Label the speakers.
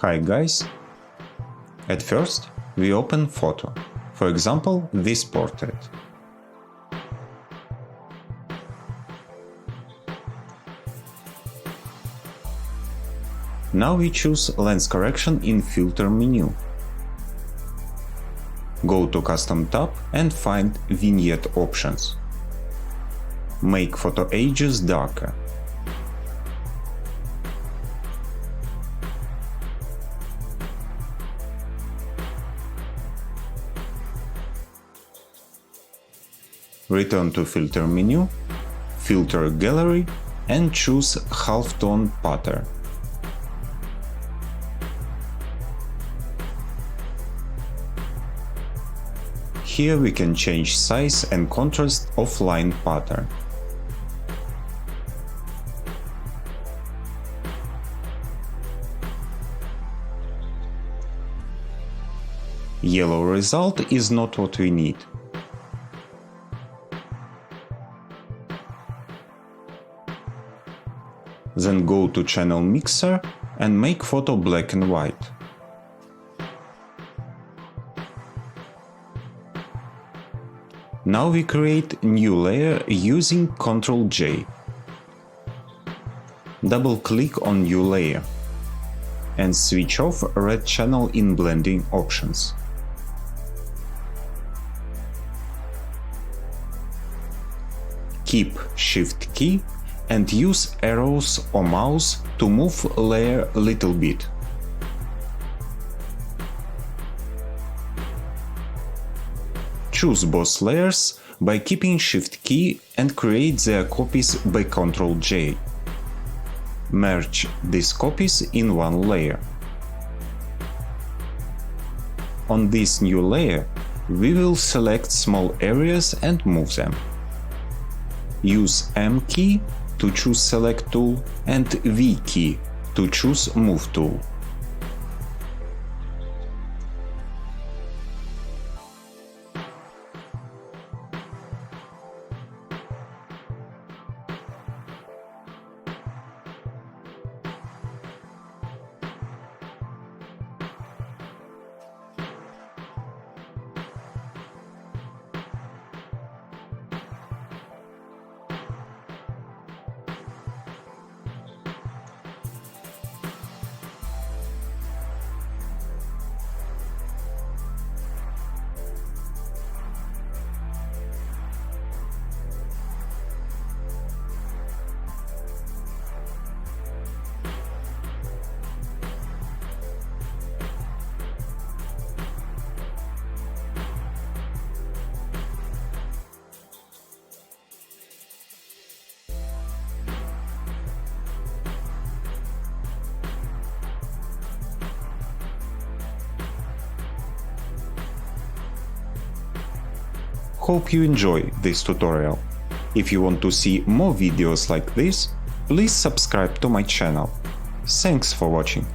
Speaker 1: Hi guys! At first, we open photo, for example, this portrait. Now we choose Lens Correction in Filter menu. Go to Custom tab and find Vignette options. Make photo edges darker. Return to Filter menu, Filter Gallery and choose Halftone Pattern. Here we can change size and contrast of line pattern. Yellow result is not what we need. Then go to Channel Mixer and make photo black and white. Now we create new layer using Ctrl+J. Double-click on new layer and switch off red channel in blending options. Keep Shift key and use arrows or mouse to move layer a little bit. Choose both layers by keeping Shift key and create their copies by Ctrl+J. Merge these copies in one layer. On this new layer, we will select small areas and move them. Use M key to choose Select tool and V key to choose Move tool. Hope you enjoy this tutorial. If you want to see more videos like this, please subscribe to my channel. Thanks for watching.